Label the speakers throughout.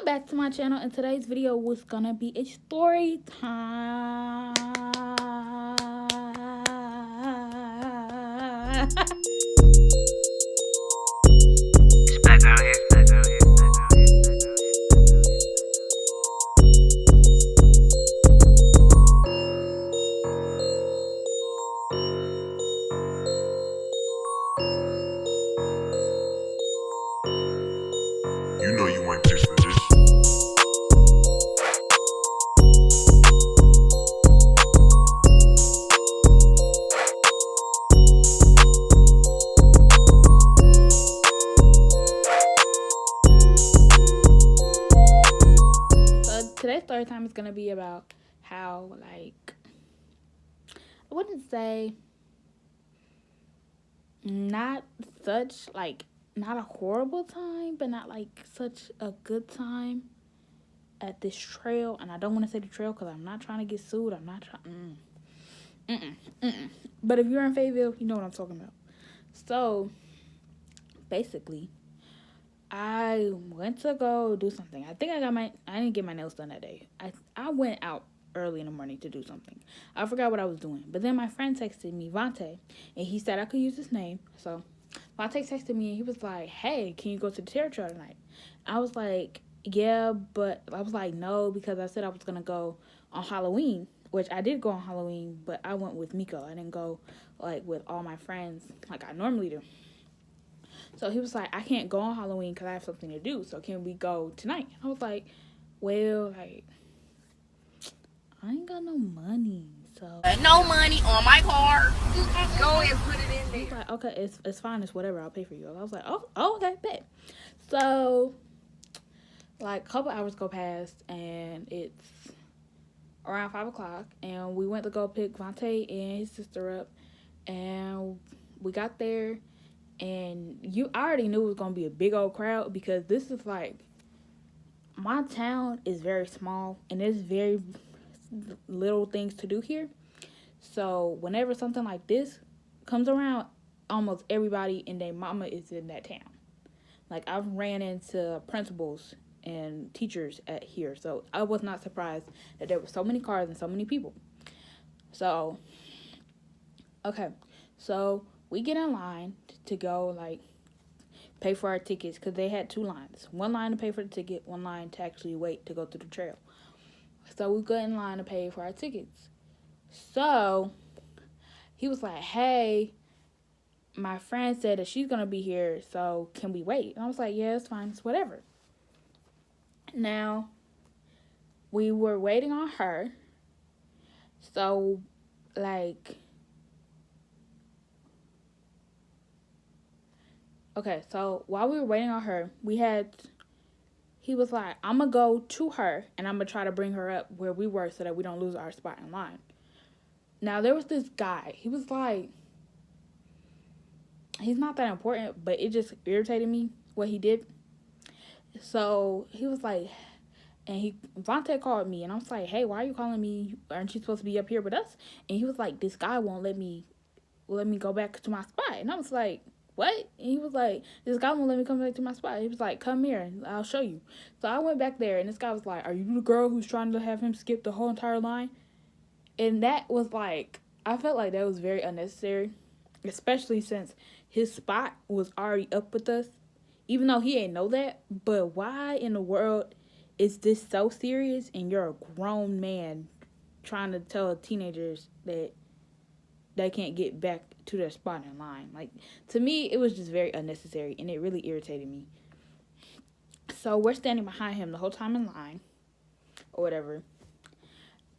Speaker 1: Welcome back to my channel, and today's video was gonna be a story time.
Speaker 2: You know you ain't paid for this.
Speaker 1: So today's story time is gonna be about how, like, I wouldn't say not such like not a horrible time, but not like such a good time at this trail. And I don't want to say the trail because I'm not trying to get sued. I'm not trying. But if you're in Fayetteville, you know what I'm talking about. So basically, I went to go do something. I think I didn't get my nails done that day. I went out early in the morning to do something. I forgot what I was doing. But then my friend texted me, Vontae, and he said I could use his name. So Vontae texted me and he was like, hey, can you go to the terror trail tonight? I was like, yeah, but I was like, no, because I said I was going to go on Halloween, which I did go on Halloween, but I went with Miko. I didn't go like with all my friends like I normally do. So he was like, I can't go on Halloween because I have something to do. So can we go tonight? I was like, well, like, I ain't got no money. So
Speaker 3: no money on my card. Go and put it in
Speaker 1: he's
Speaker 3: there.
Speaker 1: like, okay, it's fine. It's whatever. I'll pay for you. I was like, oh okay, bet. So, like, a couple hours go past, and it's around 5 o'clock, and we went to go pick Vontae and his sister up, and we got there, and I already knew it was going to be a big old crowd because this is like, my town is very small, and there's very little things to do here. So whenever something like this comes around, almost everybody and their mama is in that town. Like, I've ran into principals and teachers at here, so I was not surprised that there were so many cars and so many people. So, okay, so we get in line to go, like, pay for our tickets, because they had two lines. One line to pay for the ticket, one line to actually wait to go to the trail. So we got in line to pay for our tickets. So he was like, hey, my friend said that she's going to be here, so can we wait? And I was like, yeah, it's fine. It's whatever. Now, we were waiting on her. So, like, okay, so while we were waiting on her, he was like, I'm going to go to her, and I'm going to try to bring her up where we were so that we don't lose our spot in line. Now, there was this guy. He was like, he's not that important, but it just irritated me what he did. So he was like, and Vontae called me, and I was like, hey, why are you calling me? Aren't you supposed to be up here with us? And he was like, this guy won't let me go back to my spot. And I was like, what? And he was like, this guy won't let me come back to my spot. He was like, come here and I'll show you. So I went back there, and this guy was like, are you the girl who's trying to have him skip the whole entire line? And that was like, I felt like that was very unnecessary, especially since his spot was already up with us, even though he ain't know that. But why in the world is this so serious, and you're a grown man trying to tell teenagers that they can't get back to their spot in line? Like, to me, it was just very unnecessary, and it really irritated me. So we're standing behind him the whole time in line, or whatever.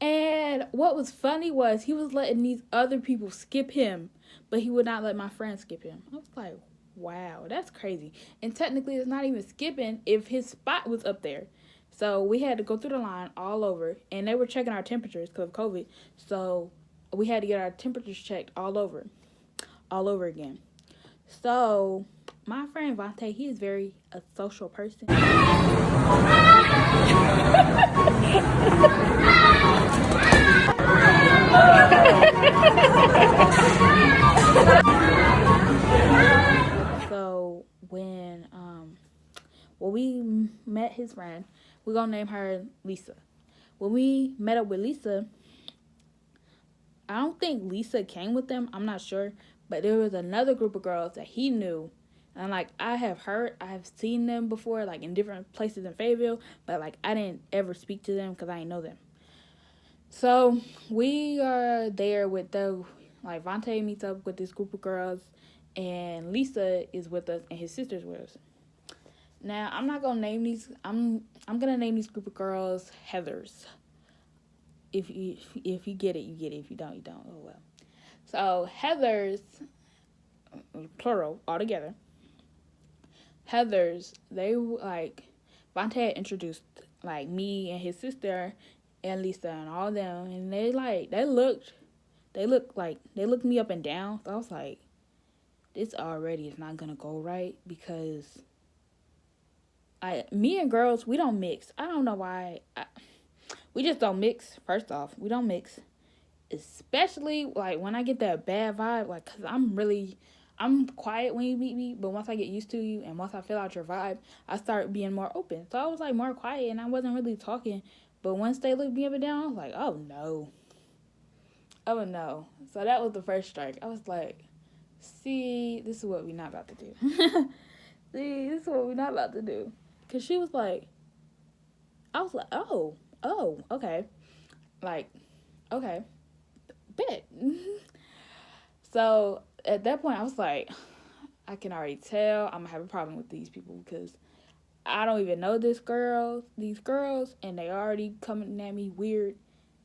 Speaker 1: And what was funny was he was letting these other people skip him, but he would not let my friend skip him. I was like, wow, that's crazy. And technically, it's not even skipping if his spot was up there. So we had to go through the line all over, and they were checking our temperatures because of COVID. So we had to get our temperatures checked all over again. So my friend Vontae, he is very a social person. So when we met his friend. We're gonna name her Lisa. When we met up with Lisa, I don't think Lisa came with them. I'm not sure, but there was another group of girls that he knew, and like I have seen them before, like in different places in Fayetteville, but like I didn't ever speak to them because I didn't know them. So we are there with the like Vontae meets up with this group of girls, and Lisa is with us, and his sister's with us. Now I'm not gonna name these. I'm gonna name these group of girls Heathers. If you get it, you get it. If you don't, you don't. Oh well. So Heathers, plural, all together. Heathers, they like Vontae had introduced like me and his sister and Lisa and all them, and they looked me up and down. So I was like, this already is not gonna go right because me and girls, we don't mix. I don't know why. We just don't mix. First off, we don't mix. Especially like when I get that bad vibe, like cause I'm quiet when you meet me, but once I get used to you and once I feel out your vibe, I start being more open. So I was like more quiet and I wasn't really talking. But once they looked me up and down, I was like, oh no. Oh no. So that was the first strike. I was like, see, this is what we're not about to do. See, this is what we're not about to do. Cause she was like, I was like, oh, okay. Like, okay. Bet. So at that point, I was like, I can already tell I'm gonna have a problem with these people because I don't even know these girls, and they already coming at me weird,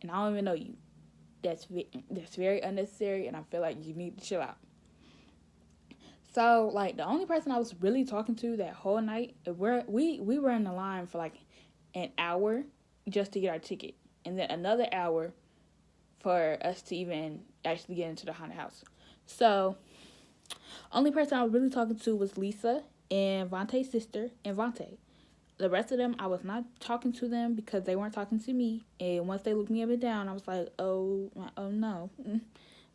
Speaker 1: and I don't even know you. That's very unnecessary, and I feel like you need to chill out. So like the only person I was really talking to that whole night, we were in the line for like an hour just to get our ticket, and then another hour for us to even actually get into the haunted house. So, only person I was really talking to was Lisa and Vontae's sister and Vontae. The rest of them, I was not talking to them because they weren't talking to me. And once they looked me up and down, I was like, oh no.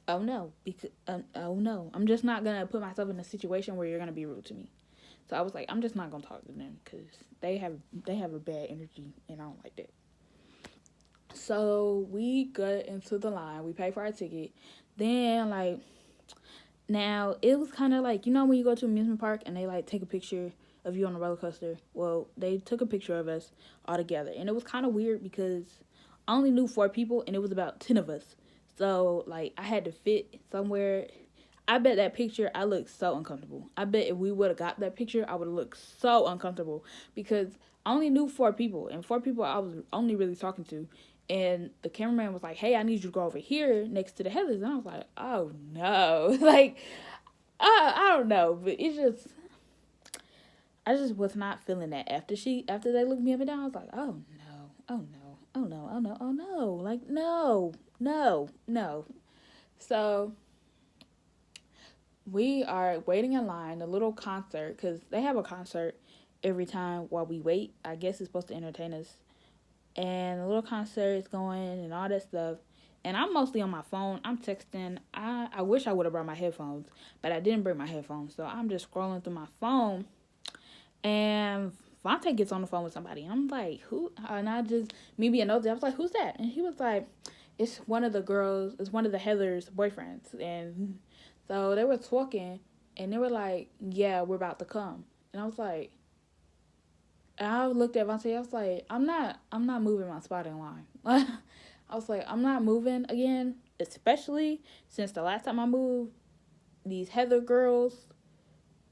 Speaker 1: Oh no, because oh no. I'm just not gonna put myself in a situation where you're gonna be rude to me. So I was like, I'm just not gonna talk to them because they have a bad energy and I don't like that. So we got into the line. We paid for our ticket. Then like, now it was kind of like, you know when you go to an amusement park and they like take a picture of you on the roller coaster. Well, they took a picture of us all together, and it was kind of weird because I only knew 4 people and it was about 10 of us. So like I had to fit somewhere. I bet that picture I looked so uncomfortable. I bet if we would have got that picture, I would have looked so uncomfortable because I only knew 4 people, and 4 people I was only really talking to. And the cameraman was like, hey, I need you to go over here next to the Heathers. And I was like, oh, no. Like, I don't know. But I just was not feeling that. After they looked me up and down, I was like, oh, no. Oh, no. Oh, no. Oh, no. Oh, no. Like, no. So we are waiting in line, a little concert, because they have a concert every time while we wait. I guess it's supposed to entertain us. And the little concert is going and all that stuff. And I'm mostly on my phone. I'm texting. I wish I would have brought my headphones, but I didn't bring my headphones. So I'm just scrolling through my phone. And Vontae gets on the phone with somebody. I'm like, who? And me being nosy, I was like, who's that? And he was like, it's one of the girls, it's one of the Heather's boyfriends. And so they were talking, and they were like, yeah, we're about to come. And I was like, and I looked at Vontae, I was like, I'm not moving my spot in line. I was like, I'm not moving again, especially since the last time I moved, these Heather girls,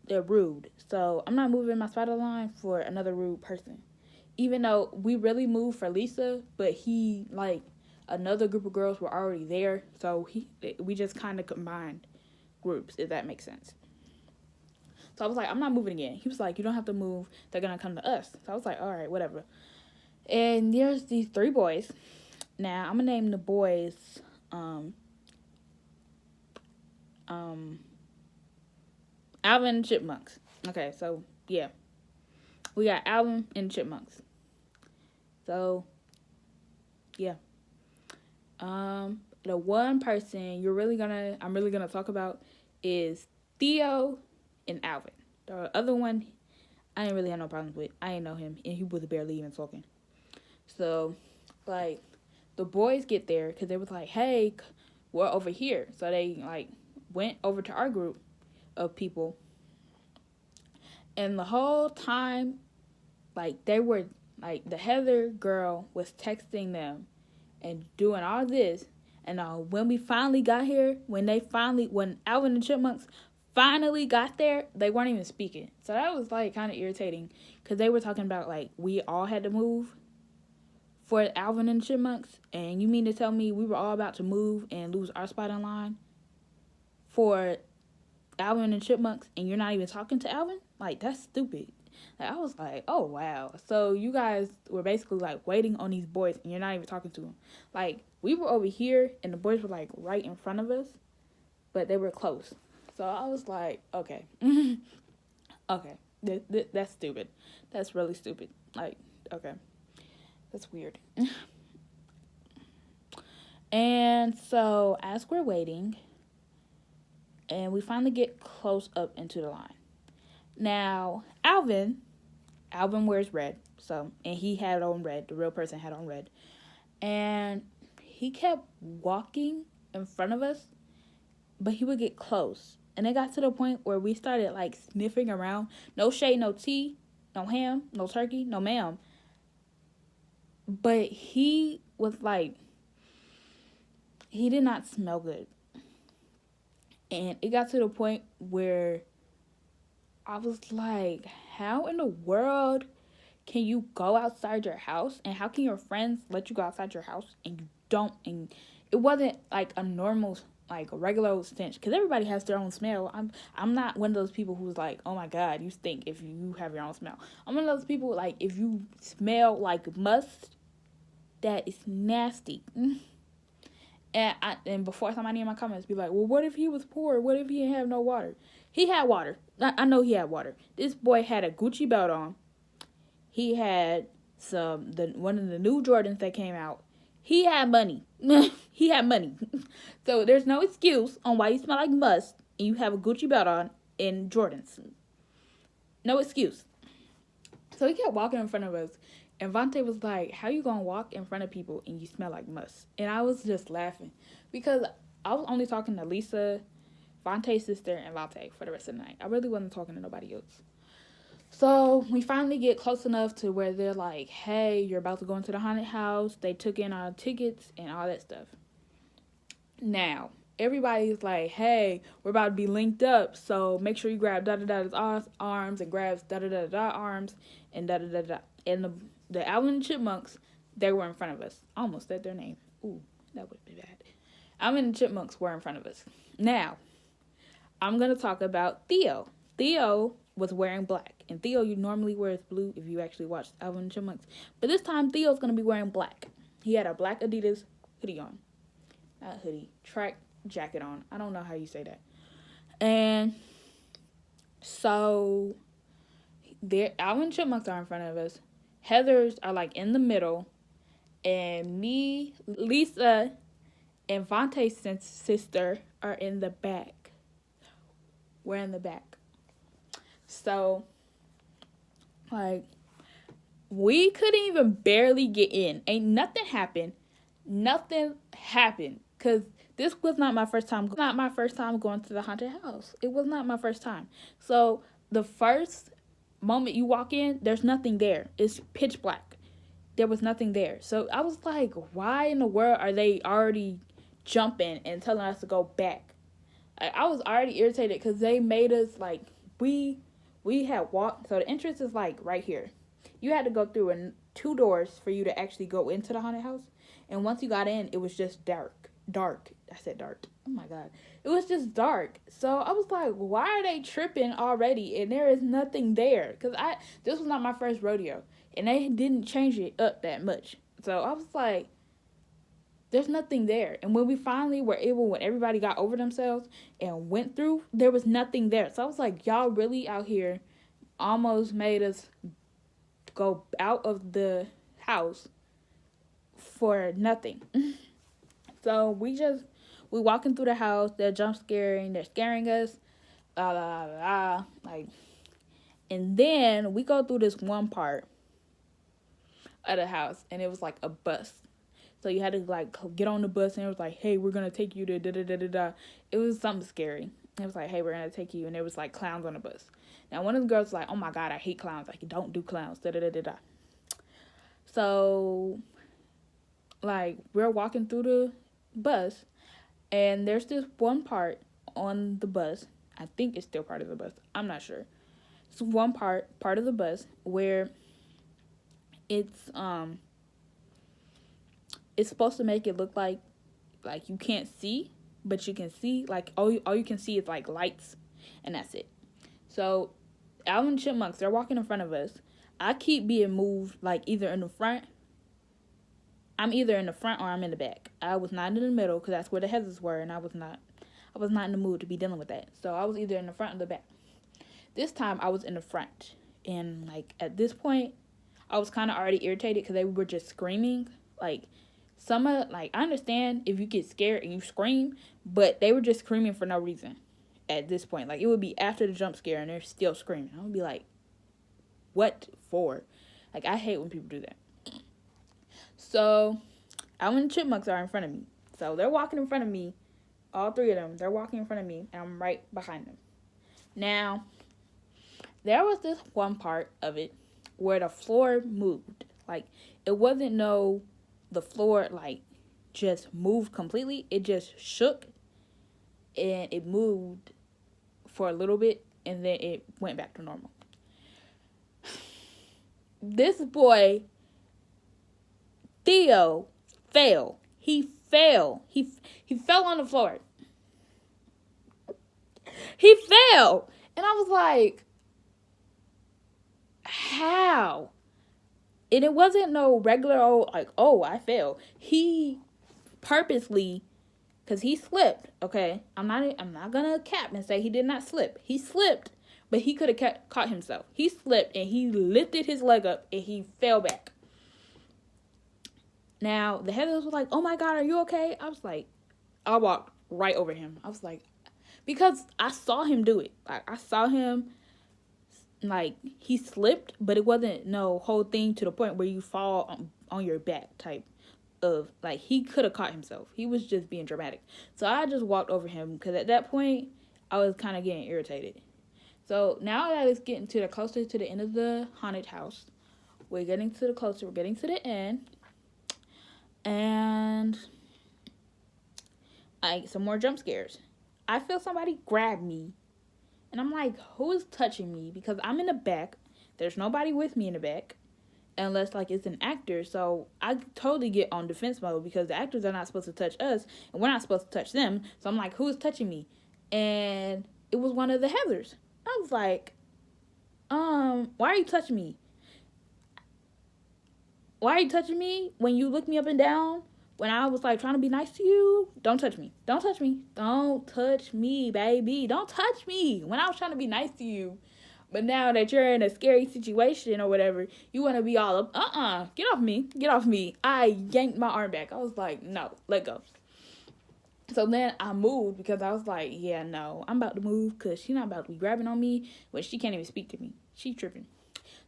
Speaker 1: they're rude. So I'm not moving my spot in line for another rude person. Even though we really moved for Lisa, but another group of girls were already there. So we just kind of combined groups, if that makes sense. So I was like, I'm not moving again. He was like, you don't have to move. They're going to come to us. So I was like, all right, whatever. And there's these 3 boys. Now, I'm going to name the boys, Alvin and Chipmunks. Okay, so, yeah. We got Alvin and Chipmunks. So, yeah. The one person I'm really gonna talk about is Theo and Alvin. The other one, I didn't really have no problems with. I didn't know him, and he was barely even talking. So, like, the boys get there because they was like, "Hey, we're over here." So they like went over to our group of people, and the whole time, like, they were like, the Heather girl was texting them and doing all this. And when we finally got here, when Alvin and Chipmunks finally got there, they weren't even speaking. So that was like kind of irritating because they were talking about like we all had to move for Alvin and Chipmunks, and you mean to tell me we were all about to move and lose our spot in line for Alvin and Chipmunks, and you're not even talking to Alvin? Like, that's stupid. Like, I was like, oh wow. So you guys were basically like waiting on these boys, and you're not even talking to them. Like, we were over here, and the boys were like right in front of us, but they were close. So I was like, okay, okay, that's stupid. That's really stupid. Like, okay, that's weird. And so as we're waiting, and we finally get close up into the line. Now, Alvin wears red, so, and he had on red. The real person had on red, and he kept walking in front of us, but he would get close, and it got to the point where we started like sniffing around. No shade, no tea, no ham, no turkey, no ma'am. But he was like, he did not smell good, and it got to the point where I was like, how in the world can you go outside your house, and how can your friends let you go outside your house and you don't? And it wasn't like a normal, like a regular stench, because everybody has their own smell. I'm not one of those people who's like, oh my god, you stink if you have your own smell. I'm one of those people like, if you smell like must, that is nasty. And before somebody in my comments be like, well, what if he was poor? What if he didn't have no water? He had water. I know he had water. This boy had a Gucci belt on. He had one of the new Jordans that came out. He had money. He had money. So there's no excuse on why you smell like must and you have a Gucci belt on in Jordans. No excuse. So he kept walking in front of us. And Vontae was like, how you gonna walk in front of people and you smell like must? And I was just laughing because I was only talking to Lisa, Vontae's sister, and Vontae for the rest of the night. I really wasn't talking to nobody else. So we finally get close enough to where they're like, hey, you're about to go into the haunted house. They took in our tickets and all that stuff. Now, everybody's like, hey, we're about to be linked up, so make sure you grab da-da-da's arms and grabs da-da-da-da arms and da-da-da-da. And the Alvin and Chipmunks, they were in front of us. I almost said their name. Ooh, that would be bad. Alvin and Chipmunks were in front of us. Now, I'm going to talk about Theo. Theo was wearing black. And Theo, you normally wears blue if you actually watch Alvin and Chipmunks. But this time, Theo's going to be wearing black. He had a black Adidas hoodie on. Not hoodie. Track jacket on. I don't know how you say that. And so, Alvin and Chipmunks are in front of us. Heathers are like in the middle. And me, Lisa, and Vontae's sister are in the back. We're in the back. So, like, we couldn't even barely get in. Ain't nothing happened. Nothing happened. Because this was not my first time. Not my first time going to the haunted house. It was not my first time. So, the first moment you walk in, there's nothing there. It's pitch black. There was nothing there. So, I was like, why in the world are they already jumping and telling us to go back? I was already irritated because they made us, like, we had walked. So, the entrance is, like, right here. You had to go through 2 doors for you to actually go into the haunted house. And once you got in, it was just dark. I said dark. Oh, my God. It was just dark. So, I was like, why are they tripping already? And there is nothing there. Because this was not my first rodeo. And they didn't change it up that much. So, I was like, there's nothing there. And when we finally were able, when everybody got over themselves and went through, there was nothing there. So, I was like, y'all really out here almost made us go out of the house for nothing. So we walking through the house, they're jump scaring, they're scaring us, like, And then we go through this one part of the house, and it was like a bus. So you had to like get on the bus, and it was like, hey, we're gonna take you to da da da da da. It was something scary. It was like, hey, we're gonna take you, and there was like clowns on the bus. Now one of the girls was like, oh my god, I hate clowns. Like, don't do clowns. Da da da da da. So like we're walking through the bus, and there's this one part on the bus. I think it's still part of the bus. I'm not sure. It's one part of the bus where it's supposed to make it look like you can't see, but you can see. Like all you can see is like lights, and that's it. So Alvin and Chipmunks, they're walking in front of us. I keep being moved like either in the front. I'm either in the front or I'm in the back. I was not in the middle because that's where the heathers were, and I was not in the mood to be dealing with that. So I was either in the front or the back. This time I was in the front, and like at this point, I was kind of already irritated because they were just screaming. Like I understand if you get scared and you scream, but they were just screaming for no reason. At this point, like it would be after the jump scare and they're still screaming. I would be like, what for? Like I hate when people do that. So, Alvin and Chipmunks are in front of me. So, they're walking in front of me. All three of them. They're walking in front of me. And I'm right behind them. Now, there was this one part of it where the floor moved. Like, it wasn't the floor, like, just moved completely. It just shook. And it moved for a little bit. And then it went back to normal. This boy... Theo fell. He fell. He fell on the floor. He fell. And I was like, how? And it wasn't no regular old, like, oh, I fell. He purposely, because he slipped, okay? I'm not going to cap and say he did not slip. He slipped, but he could have caught himself. He slipped, and he lifted his leg up, and he fell back. Now, the heathers was like, oh my god, are you okay? I was like, I walked right over him. I was like, because I saw him do it. Like, I saw him, like, he slipped, but it wasn't no whole thing to the point where you fall on your back type of, like, he could have caught himself. He was just being dramatic. So I just walked over him, because at that point, I was kind of getting irritated. So now that it's getting closer to the end of the haunted house, we're getting to the end. And like some more jump scares. I feel somebody grab me, and I'm like, who is touching me? Because I'm in the back. There's nobody with me in the back, unless like it's an actor. So I totally get on defense mode because the actors are not supposed to touch us, and we're not supposed to touch them. So I'm like, who is touching me? And it was one of the heathers. I was like, why are you touching me? Why are you touching me when you look me up and down? When I was like trying to be nice to you? Don't touch me. Don't touch me. Don't touch me, baby. Don't touch me when I was trying to be nice to you. But now that you're in a scary situation or whatever, you want to be all up. Get off me. Get off me. I yanked my arm back. I was like, no, let go. So then I moved because I was like, yeah, no, I'm about to move because she's not about to be grabbing on me when she can't even speak to me. She tripping.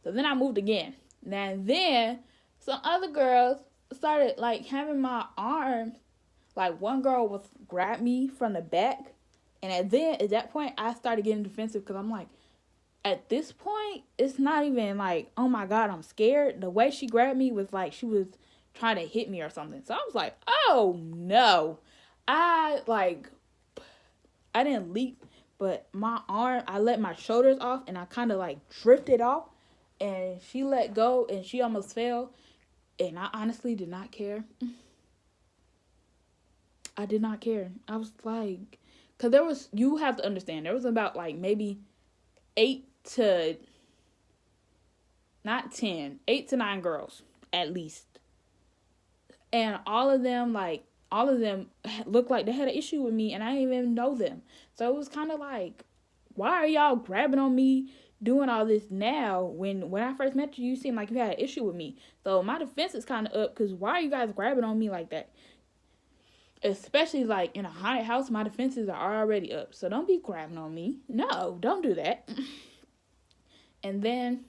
Speaker 1: So then I moved again. Now then... some other girls started, like, having my arm. Like, one girl was grab me from the back. And at that point, I started getting defensive because I'm like, at this point, it's not even like, oh, my God, I'm scared. The way she grabbed me was like she was trying to hit me or something. So I was like, oh, no. I didn't leap, but my arm, I let my shoulders off, and I kind of, like, drifted off. And she let go, and she almost fell. And I honestly did not care. I did not care. I was like, because you have to understand, there was about like maybe 8 to 9 girls at least. And all of them looked like they had an issue with me, and I didn't even know them. So it was kind of like, why are y'all grabbing on me? Doing all this now when I first met you, you seemed like you had an issue with me. So my defense is kind of up because why are you guys grabbing on me like that? Especially like in a haunted house, my defenses are already up. So don't be grabbing on me. No, don't do that. And then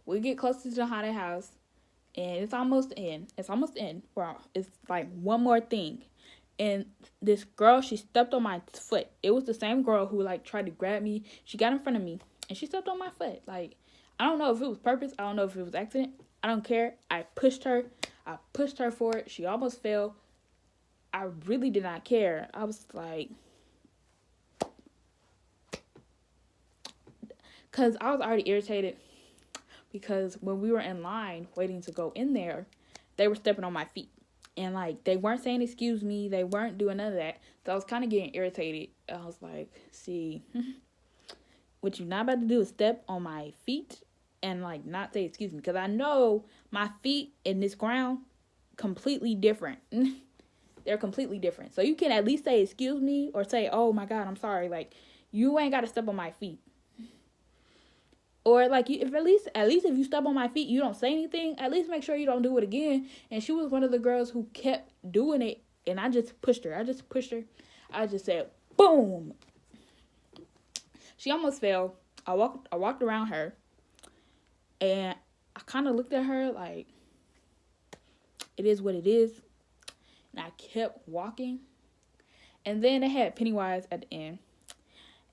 Speaker 1: we get close to the haunted house, and it's almost in. It's almost in. Well, it's like one more thing. And this girl, she stepped on my foot. It was the same girl who like tried to grab me. She got in front of me and she stepped on my foot. Like, I don't know if it was purpose. I don't know if it was accident. I don't care. I pushed her. I pushed her for it. She almost fell. I really did not care. I was like, because I was already irritated because when we were in line waiting to go in there, they were stepping on my feet. And, like, they weren't saying excuse me. They weren't doing none of that. So I was kind of getting irritated. I was like, see, what you're not about to do is step on my feet and, like, not say excuse me. Because I know my feet in this ground completely different. They're completely different. So you can at least say excuse me or say, oh, my God, I'm sorry. Like, you ain't got to step on my feet. Or, like, if at least if you step on my feet, you don't say anything, at least make sure you don't do it again. And she was one of the girls who kept doing it, and I just pushed her. I just said, boom. She almost fell. I walked around her, and I kind of looked at her like, it is what it is. And I kept walking. And then they had Pennywise at the end,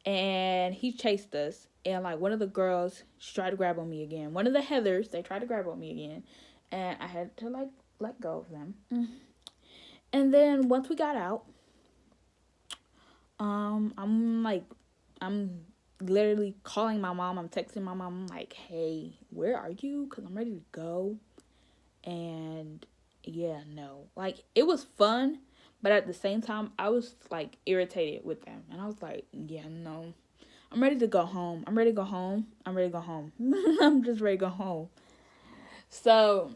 Speaker 1: and he chased us. And, like, one of the girls, she tried to grab on me again. One of the Heathers, they tried to grab on me again. And I had to, like, let go of them. And then once we got out, I'm literally calling my mom. I'm texting my mom. I'm like, hey, where are you? Because I'm ready to go. And, yeah, no. Like, it was fun. But at the same time, I was, like, irritated with them. And I was like, yeah, no. I'm ready to go home. I'm just ready to go home. So,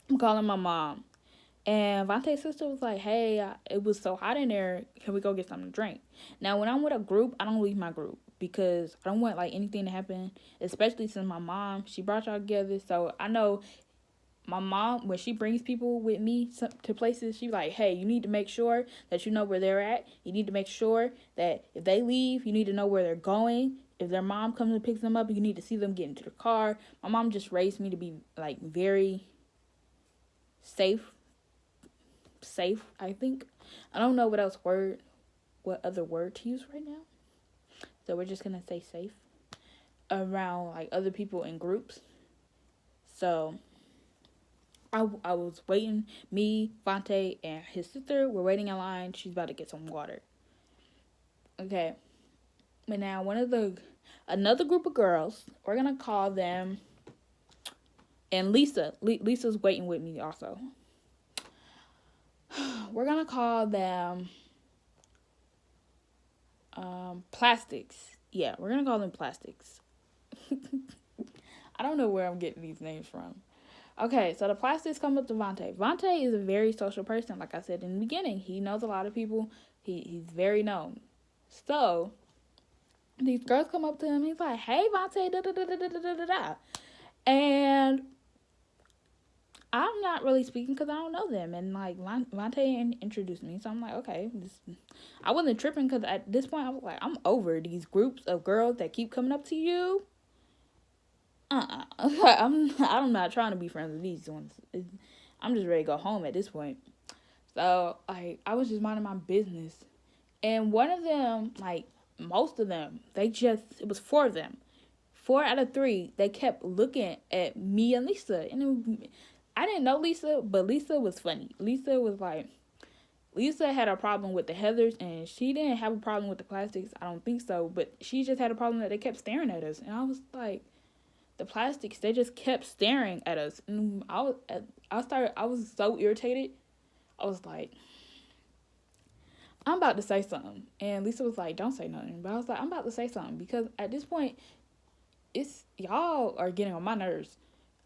Speaker 1: I'm calling my mom. And Vontae's sister was like, hey, it was so hot in there. Can we go get something to drink? Now, when I'm with a group, I don't leave my group. Because I don't want, like, anything to happen. Especially since my mom, she brought y'all together. So, I know my mom, when she brings people with me to places, she's like, hey, you need to make sure that you know where they're at. You need to make sure that if they leave, you need to know where they're going. If their mom comes and picks them up, you need to see them get into the car. My mom just raised me to be, like, very safe, I think. I don't know what other word to use right now. So we're just going to say safe around, like, other people in groups. So I was waiting. Me, Vontae, and his sister were waiting in line. She's about to get some water. Okay. But now another group of girls, we're going to call them, and Lisa's waiting with me also. We're going to call them Plastics. Yeah, we're going to call them Plastics. I don't know where I'm getting these names from. Okay, so the Plastics come up to Vontae. Vontae is a very social person, like I said in the beginning. He knows a lot of people. He's very known. So, these girls come up to him. He's like, hey, Vontae, da-da-da-da-da-da-da-da. And I'm not really speaking because I don't know them. And, like, Vontae introduced me. So, I'm like, okay. I wasn't tripping because at this point, I was like, I'm over these groups of girls that keep coming up to you. I'm not trying to be friends with these ones. I'm just ready to go home at this point. So, like, I was just minding my business. And one of them, like, most of them, it was 4 of them. 4 out of 3, they kept looking at me and Lisa. And I didn't know Lisa, but Lisa was funny. Lisa had a problem with the Heathers, and she didn't have a problem with the Plastics. I don't think so. But she just had a problem that they kept staring at us. And I was like, the Plastics, they just kept staring at us. And I was so irritated. I was like, I'm about to say something. And Lisa was like, don't say nothing. But I was like, I'm about to say something. Because at this point, y'all are getting on my nerves.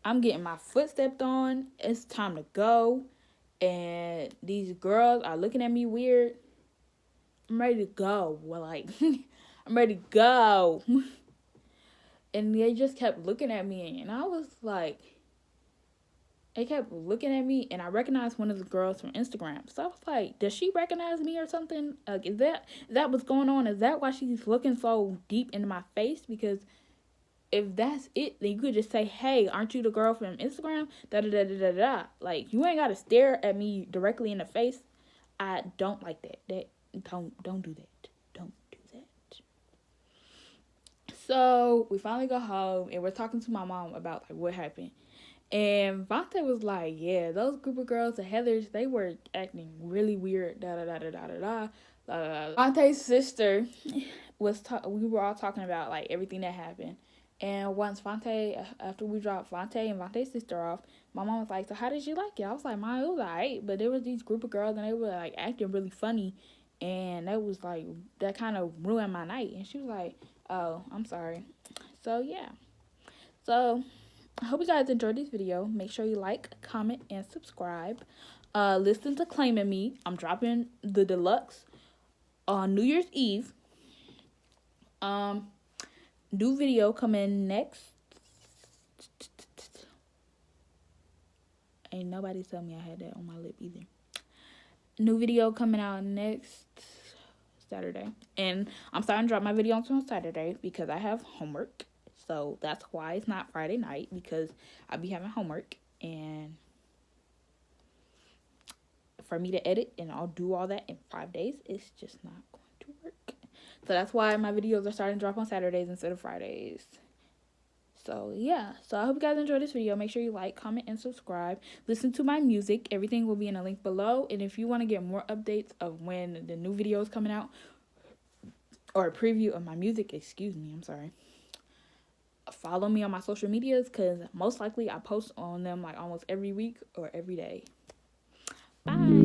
Speaker 1: I'm getting my foot stepped on. It's time to go. And these girls are looking at me weird. I'm ready to go. Well, like, I'm ready to go. And they just kept looking at me, and I was like, they kept looking at me, and I recognized one of the girls from Instagram. So I was like, does she recognize me or something? Like, is that what's going on? Is that why she's looking so deep into my face? Because if that's it, then you could just say, "Hey, aren't you the girl from Instagram?" Da da da da da da. Like, you ain't gotta stare at me directly in the face. I don't like that. Don't do that. Don't do that. So we finally go home and we're talking to my mom about like what happened. And Vontae was like, "Yeah, those group of girls, the Heathers, they were acting really weird." Da da da da da da da. Vontae's sister we were all talking about like everything that happened. And once after we dropped Vontae and Vontae's sister off, my mom was like, "So how did you like it?" I was like, "Mom, it was alright," but there was these group of girls and they were like acting really funny, and that was like that kind of ruined my night. And she was like, "Oh, I'm sorry." So yeah, so I hope you guys enjoyed this video. Make sure you like, comment, and subscribe. Listen to Claiming Me. I'm dropping the deluxe on New Year's Eve. New video coming next. Ain't nobody tell me I had that on my lip either. New video coming out next Saturday. And I'm starting to drop my video on Saturday because I have homework. So that's why it's not Friday night, because I'll be having homework. And for me to edit and I'll do all that in 5 days, it's just not going to work. So that's why my videos are starting to drop on Saturdays instead of Fridays. So yeah, so I hope you guys enjoyed this video. Make sure you like, comment, and subscribe. Listen to my music. Everything will be in a link below. And if you want to get more updates of when the new video is coming out, or a preview of my music, I'm sorry, follow me on my social medias, because most likely I post on them like almost every week or every day. Bye.